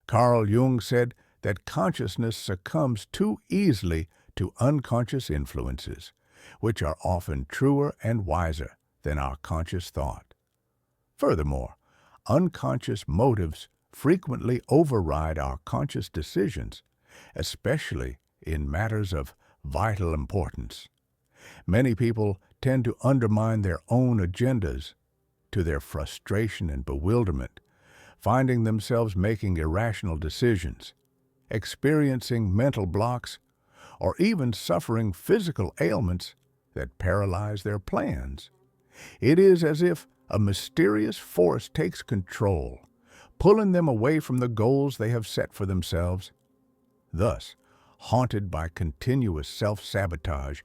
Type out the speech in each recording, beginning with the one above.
Carl Jung said that consciousness succumbs too easily to unconscious influences, which are often truer and wiser than our conscious thought. Furthermore, unconscious motives frequently override our conscious decisions, especially in matters of vital importance. Many people tend to undermine their own agendas to their frustration and bewilderment, finding themselves making irrational decisions, experiencing mental blocks, or even suffering physical ailments that paralyze their plans. It is as if a mysterious force takes control, pulling them away from the goals they have set for themselves. Thus, haunted by continuous self-sabotage,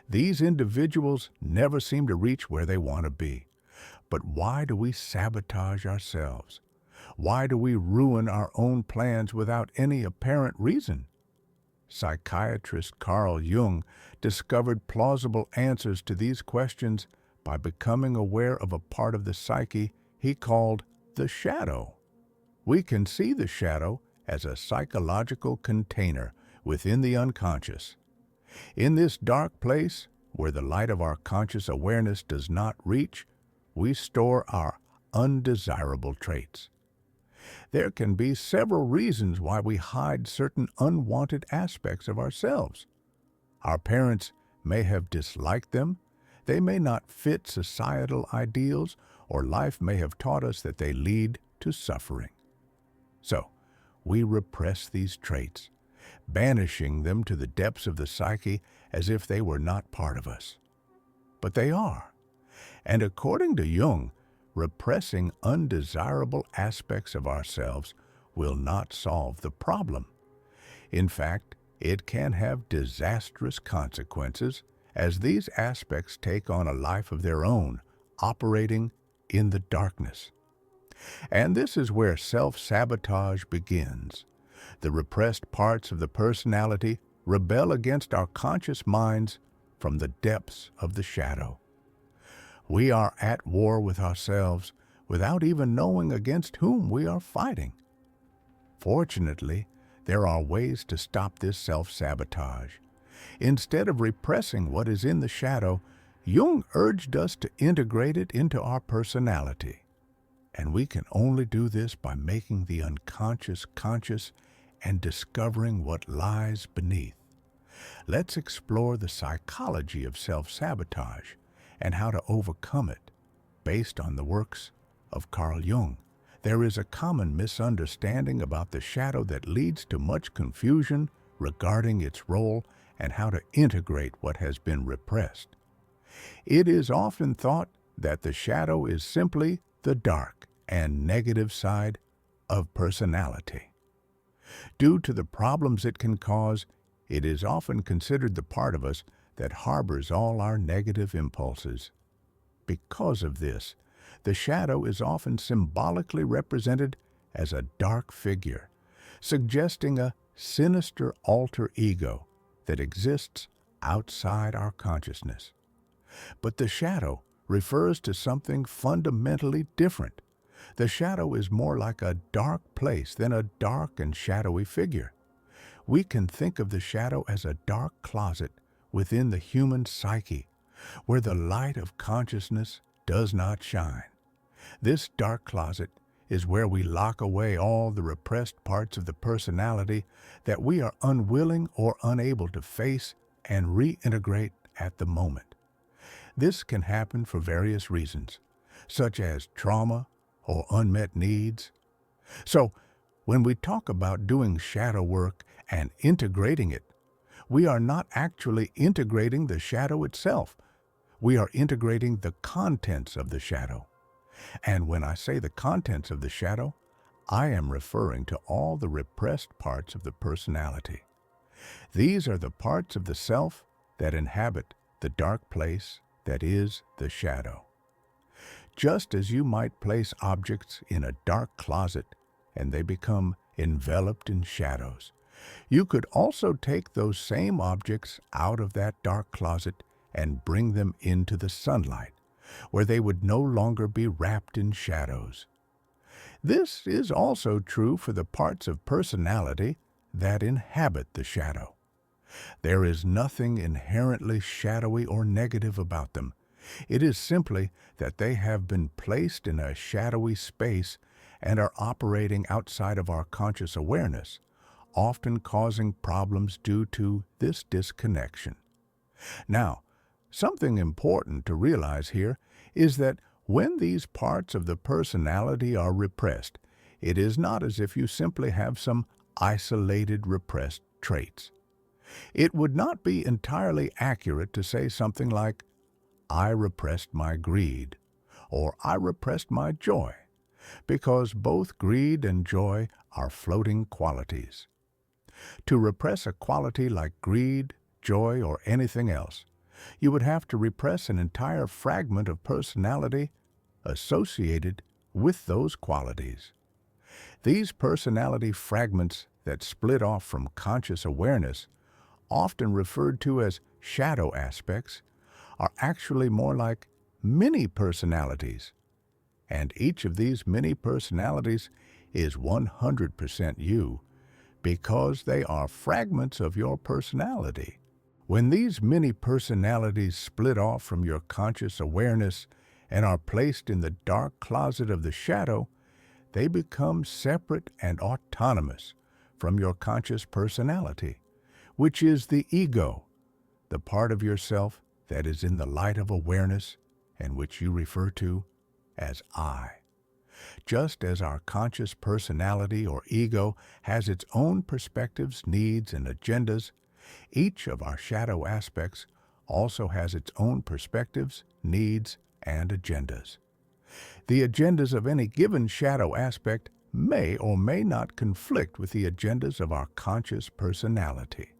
these individuals never seem to reach where they want to be. But why do we sabotage ourselves? Why do we ruin our own plans without any apparent reason? Psychiatrist Carl Jung discovered plausible answers to these questions by becoming aware of a part of the psyche he called the shadow. We can see the shadow as a psychological container within the unconscious. In this dark place, where the light of our conscious awareness does not reach, we store our undesirable traits. There can be several reasons why we hide certain unwanted aspects of ourselves. Our parents may have disliked them, they may not fit societal ideals, or life may have taught us that they lead to suffering. So, we repress these traits, banishing them to the depths of the psyche as if they were not part of us. But they are. And according to Jung, repressing undesirable aspects of ourselves will not solve the problem. In fact, it can have disastrous consequences as these aspects take on a life of their own, operating in the darkness. And this is where self-sabotage begins. The repressed parts of the personality rebel against our conscious minds from the depths of the shadow. We are at war with ourselves without even knowing against whom we are fighting. Fortunately, there are ways to stop this self-sabotage. Instead of repressing what is in the shadow, Jung urged us to integrate it into our personality. And we can only do this by making the unconscious conscious and discovering what lies beneath. Let's explore the psychology of self-sabotage and how to overcome it based on the works of Carl Jung. There is a common misunderstanding about the shadow that leads to much confusion regarding its role and how to integrate what has been repressed. It is often thought that the shadow is simply the dark and negative side of personality. Due to the problems it can cause, it is often considered the part of us that harbors all our negative impulses. Because of this, the shadow is often symbolically represented as a dark figure, suggesting a sinister alter ego that exists outside our consciousness. But the shadow refers to something fundamentally different. The shadow is more like a dark place than a dark and shadowy figure. We can think of the shadow as a dark closet within the human psyche, where the light of consciousness does not shine. This dark closet is where we lock away all the repressed parts of the personality that we are unwilling or unable to face and reintegrate at the moment. This can happen for various reasons, such as trauma or unmet needs. So, when we talk about doing shadow work and integrating it, we are not actually integrating the shadow itself. We are integrating the contents of the shadow. And when I say the contents of the shadow, I am referring to all the repressed parts of the personality. These are the parts of the self that inhabit the dark place that is the shadow. Just as you might place objects in a dark closet and they become enveloped in shadows, you could also take those same objects out of that dark closet and bring them into the sunlight, where they would no longer be wrapped in shadows. This is also true for the parts of personality that inhabit the shadow. There is nothing inherently shadowy or negative about them. It is simply that they have been placed in a shadowy space and are operating outside of our conscious awareness, often causing problems due to this disconnection. Now, something important to realize here is that when these parts of the personality are repressed, it is not as if you simply have some isolated repressed traits. It would not be entirely accurate to say something like, "I repressed my greed," or "I repressed my joy," because both greed and joy are floating qualities. To repress a quality like greed, joy, or anything else, you would have to repress an entire fragment of personality associated with those qualities. These personality fragments that split off from conscious awareness, often referred to as shadow aspects, are actually more like mini-personalities. And each of these mini-personalities is 100% you, because they are fragments of your personality. When these mini-personalities split off from your conscious awareness and are placed in the dark closet of the shadow, they become separate and autonomous from your conscious personality, which is the ego, the part of yourself that is in the light of awareness and which you refer to as I. Just as our conscious personality or ego has its own perspectives, needs, and agendas, each of our shadow aspects also has its own perspectives, needs, and agendas. The agendas of any given shadow aspect may or may not conflict with the agendas of our conscious personality.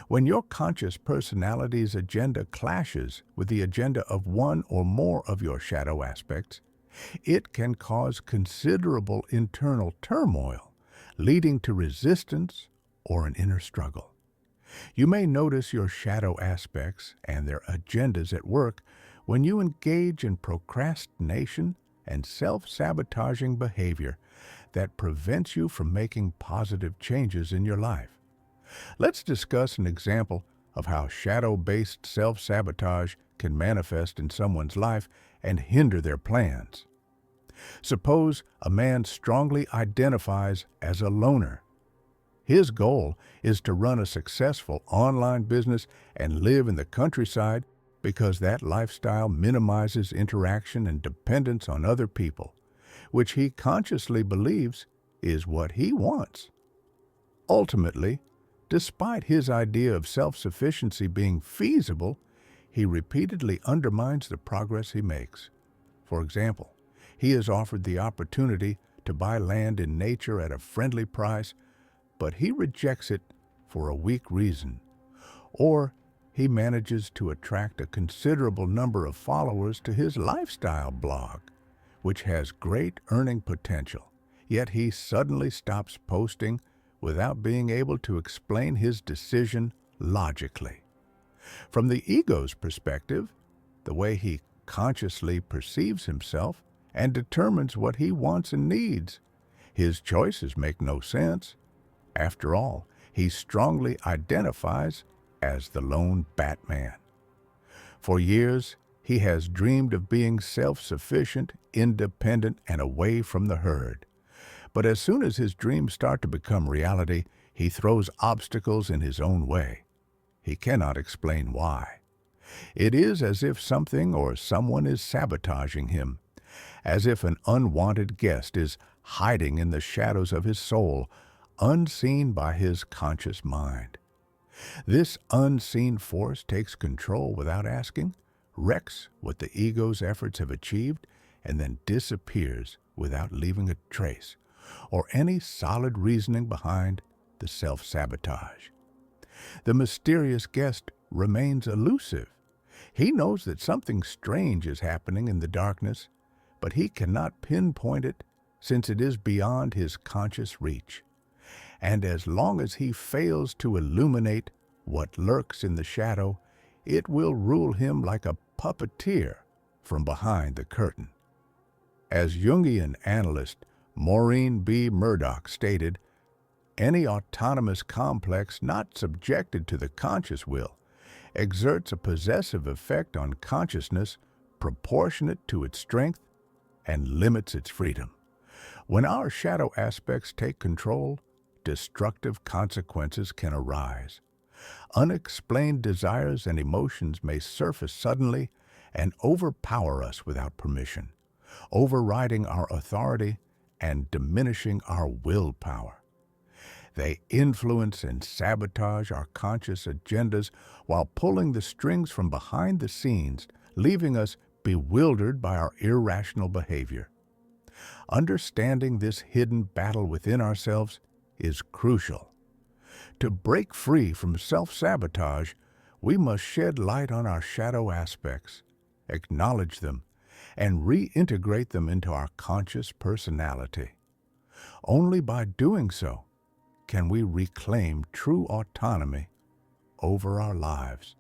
When your conscious personality's agenda clashes with the agenda of one or more of your shadow aspects, it can cause considerable internal turmoil, leading to resistance or an inner struggle. You may notice your shadow aspects and their agendas at work when you engage in procrastination and self-sabotaging behavior that prevents you from making positive changes in your life. Let's discuss an example of how shadow-based self-sabotage can manifest in someone's life and hinder their plans. Suppose a man strongly identifies as a loner. His goal is to run a successful online business and live in the countryside because that lifestyle minimizes interaction and dependence on other people, which he consciously believes is what he wants. Ultimately, despite his idea of self-sufficiency being feasible, he repeatedly undermines the progress he makes. For example, he is offered the opportunity to buy land in nature at a friendly price, but he rejects it for a weak reason. Or he manages to attract a considerable number of followers to his lifestyle blog, which has great earning potential, yet he suddenly stops posting without being able to explain his decision logically. From the ego's perspective, the way he consciously perceives himself and determines what he wants and needs, his choices make no sense. After all, he strongly identifies as the lone Batman. For years, he has dreamed of being self-sufficient, independent, and away from the herd. But as soon as his dreams start to become reality, he throws obstacles in his own way. He cannot explain why. It is as if something or someone is sabotaging him, as if an unwanted guest is hiding in the shadows of his soul, unseen by his conscious mind. This unseen force takes control without asking, wrecks what the ego's efforts have achieved, and then disappears without leaving a trace or any solid reasoning behind the self-sabotage. The mysterious guest remains elusive. He knows that something strange is happening in the darkness, but he cannot pinpoint it since it is beyond his conscious reach. And as long as he fails to illuminate what lurks in the shadow, it will rule him like a puppeteer from behind the curtain. As Jungian analyst Maureen B. Murdoch stated, "Any autonomous complex not subjected to the conscious will exerts a possessive effect on consciousness proportionate to its strength and limits its freedom. When our shadow aspects take control, destructive consequences can arise. Unexplained desires and emotions may surface suddenly and overpower us without permission, overriding our authority and diminishing our willpower. They influence and sabotage our conscious agendas while pulling the strings from behind the scenes, leaving us bewildered by our irrational behavior. Understanding this hidden battle within ourselves is crucial. To break free from self-sabotage, we must shed light on our shadow aspects, acknowledge them, and reintegrate them into our conscious personality. Only by doing so can we reclaim true autonomy over our lives.